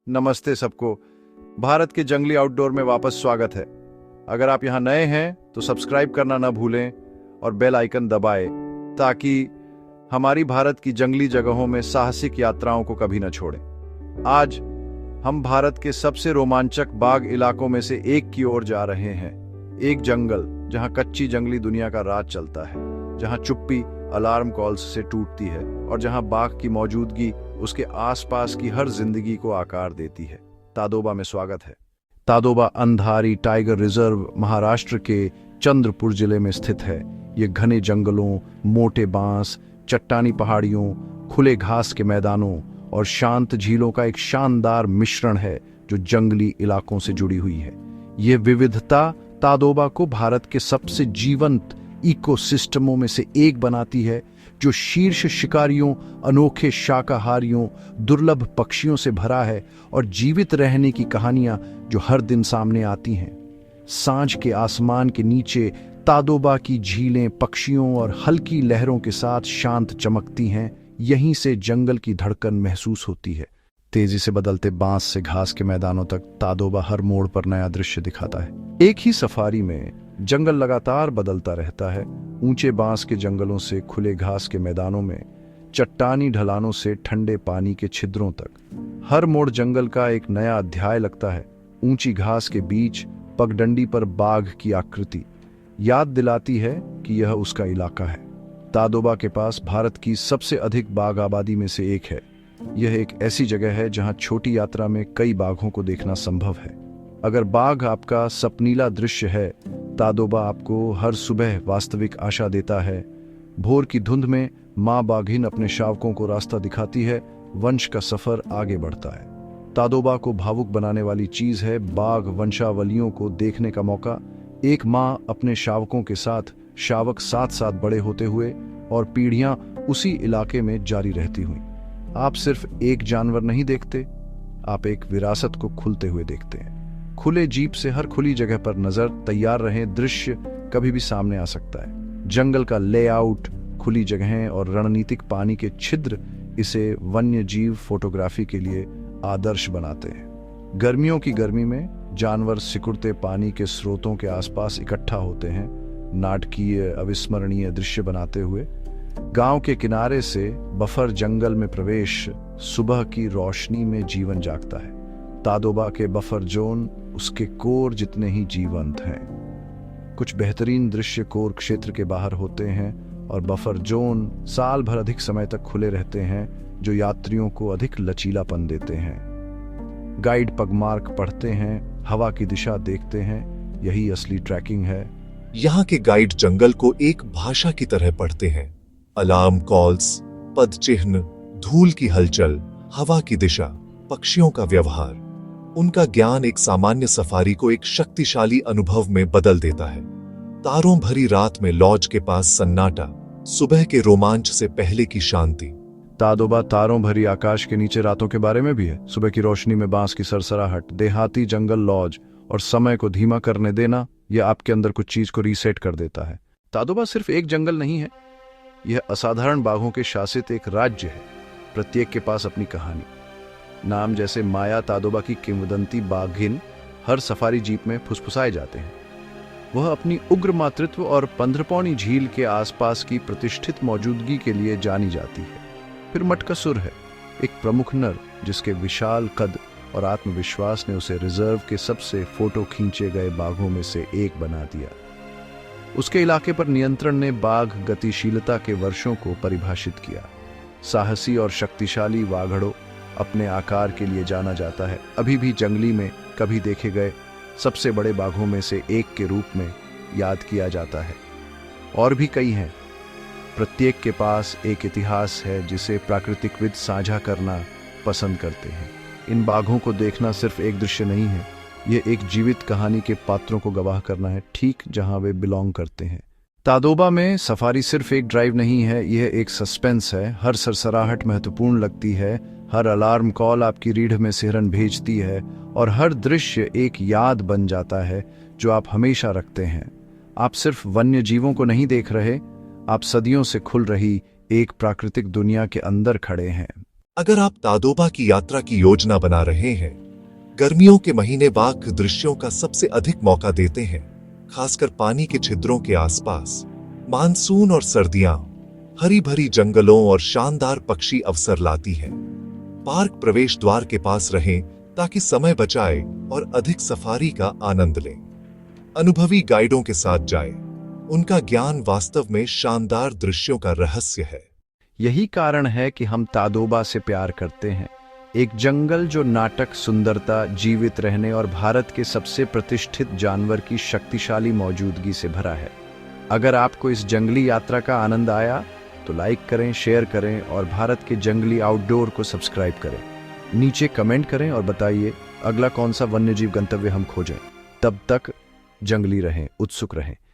नमस्ते सबको। भारत के जंगली आउटडोर में वापस स्वागत है। अगर आप यहाँ नए हैं तो सब्सक्राइब करना ना भूलें और बेल आइकन दबाएं ताकि हमारी भारत की जंगली जगहों में साहसिक यात्राओं को कभी ना छोड़ें। आज हम भारत के सबसे रोमांचक बाघ इलाकों में से एक की ओर जा रहे हैं। एक जंगल जहाँ कच्ची जंगली दुनिया का राज चलता है, जहाँ चुप्पी अलार्म कॉल्स से टूटती है और जहाँ बाघ की मौजूदगी उसके आसपास की हर जिंदगी को आकार देती है। तादोबा में स्वागत है। तादोबा अंधारी टाइगर रिजर्व महाराष्ट्र के चंद्रपुर जिले में स्थित है। ये घने जंगलों, मोटे बांस, चट्टानी पहाड़ियों, खुले घास के मैदानों और शांत झीलों का एक शानदार मिश्रण है जो जंगली इलाकों से जुड़ी हुई है। ये विविधता तादोबा को भारत के सबसे जीवंत इकोसिस्टमों में से एक बनाती है, जो शीर्ष शिकारियों, अनोखे शाकाहारियों, दुर्लभ पक्षियों से भरा है और जीवित रहने की कहानियां जो हर दिन सामने आती हैं। सांझ के आसमान के नीचे तादोबा की झीलें पक्षियों और हल्की लहरों के साथ शांत चमकती हैं। यहीं से जंगल की धड़कन महसूस होती है। तेजी से बदलते बांस से घास के मैदानों तक तादोबा हर मोड़ पर नया दृश्य दिखाता है। एक ही सफारी में जंगल लगातार बदलता रहता है। ऊंचे बांस के जंगलों से खुले घास के मैदानों में, चट्टानी ढलानों से ठंडे पानी के छिद्रों तक, हर मोड़ जंगल का एक नया अध्याय लगता है। ऊंची घास के बीच पगडंडी पर बाघ की आकृति याद दिलाती है कि यह उसका इलाका है। तादोबा के पास भारत की सबसे अधिक बाघ आबादी में से एक है। यह एक ऐसी जगह है जहां छोटी यात्रा में कई बाघों को देखना संभव है। अगर बाघ आपका सपनीला दृश्य है, तादोबा आपको हर सुबह वास्तविक आशा देता है। भोर की धुंध में माँ बाघिन अपने शावकों को रास्ता दिखाती है। वंश का सफर आगे बढ़ता है। तादोबा को भावुक बनाने वाली चीज है बाघ वंशावलियों को देखने का मौका। एक माँ अपने शावकों के साथ, शावक साथ साथ बड़े होते हुए और पीढ़ियां उसी इलाके में जारी रहती हुई। आप सिर्फ एक जानवर नहीं देखते, आप एक विरासत को खुलते हुए देखते हैं। खुले जीप से हर खुली जगह पर नजर, तैयार रहें, दृश्य कभी भी सामने आ सकता है। जंगल का लेआउट, खुली जगहें और रणनीतिक पानी के छिद्र इसे वन्य जीव फोटोग्राफी के लिए आदर्श बनाते हैं। गर्मियों की गर्मी में जानवर सिकुड़ते पानी के स्रोतों के आसपास इकट्ठा होते हैं, नाटकीय अविस्मरणीय दृश्य बनाते हुए। गांव के किनारे से बफर जंगल में प्रवेश, सुबह की रोशनी में जीवन जागता है। तादोबा के बफर जोन उसके कोर जितने ही जीवंत हैं। कुछ बेहतरीन दृश्य कोर क्षेत्र के बाहर होते हैं और बफर जोन साल भर अधिक समय तक खुले रहते हैं, जो यात्रियों को अधिक लचीलापन देते हैं। गाइड पगमार्क पढ़ते हैं, हवा की दिशा देखते हैं। यही असली ट्रैकिंग है। यहाँ के गाइड जंगल को एक भाषा की तरह पढ़ते हैं। अलार्म कॉल्स, पद चिन्ह, धूल की हलचल, हवा की दिशा, पक्षियों का व्यवहार। उनका ज्ञान एक सामान्य सफारी को एक शक्तिशाली अनुभव में बदल देता है। तारों भरी रात में लॉज के पास सन्नाटा, सुबह के रोमांच से पहले की शांति। तादोबा तारों भरी आकाश के नीचे रातों के बारे में भी है। सुबह की रोशनी में बांस की सरसराहट, देहाती जंगल लॉज और समय को धीमा करने देना, यह आपके अंदर कुछ चीज को रीसेट कर देता है। तादोबा सिर्फ एक जंगल नहीं है, यह असाधारण बाघों के शासित एक राज्य है। प्रत्येक के पास अपनी कहानी। नाम जैसे माया तादोबा की किंवदंती बाघिन हर सफारी जीप में फुसफुसाए जाते हैं। वह अपनी उग्र मातृत्व और पंद्रपौनी झील के आसपास की प्रतिष्ठित मौजूदगी के लिए जानी जाती है। फिर मटकासुर है, एक प्रमुख नर जिसके विशाल कद और आत्मविश्वास ने उसे रिजर्व के सबसे फोटो खींचे गए बाघों में से एक बना दिया। उसके इलाके पर नियंत्रण ने बाघ गतिशीलता के वर्षों को परिभाषित किया। साहसी और शक्तिशाली वाघड़ों अपने आकार के लिए जाना जाता है। अभी भी जंगली में कभी देखे गए सबसे बड़े बाघों में से एक के रूप में याद किया जाता है। और भी कई हैं। प्रत्येक के पास एक इतिहास है जिसे प्राकृतिकविद साझा करना पसंद करते हैं। इन बाघों को देखना सिर्फ एक दृश्य नहीं है, यह एक जीवित कहानी के पात्रों को गवाह करना है, ठीक जहां वे बिलोंग करते हैं। तादोबा में सफारी सिर्फ एक ड्राइव नहीं है, यह एक सस्पेंस है। हर सरसराहट महत्वपूर्ण लगती है, हर अलार्म कॉल आपकी रीढ़ में सिहरन भेजती है और हर दृश्य एक याद बन जाता है जो आप हमेशा रखते हैं। आप सिर्फ वन्य जीवों को नहीं देख रहे, आप सदियों से खुल रही एक प्राकृतिक दुनिया के अंदर खड़े हैं। अगर आप तादोबा की यात्रा की योजना बना रहे हैं, गर्मियों के महीने बाघ दृश्यों का सबसे अधिक मौका देते हैं, खासकर पानी के छिद्रों के आसपास। मानसून और सर्दियां हरी भरी जंगलों और शानदार पक्षी अवसर लाती हैं। पार्क प्रवेश द्वार के पास रहें ताकि समय बचाए और अधिक सफारी का आनंद लें। अनुभवी गाइडों के साथ जाएं, उनका ज्ञान वास्तव में शानदार दृश्यों का रहस्य है। यही कारण है कि हम तादोबा से प्यार करते हैं, एक जंगल जो नाटक, सुंदरता, जीवित रहने और भारत के सबसे प्रतिष्ठित जानवर की शक्तिशाली मौजूदगी से भरा है। अगर आपको इस जंगली यात्रा का आनंद आया तो लाइक करें, शेयर करें और भारत के जंगली आउटडोर को सब्सक्राइब करें। नीचे कमेंट करें और बताइए अगला कौन सा वन्यजीव गंतव्य हम खोजें। तब तक जंगली रहें, उत्सुक रहें।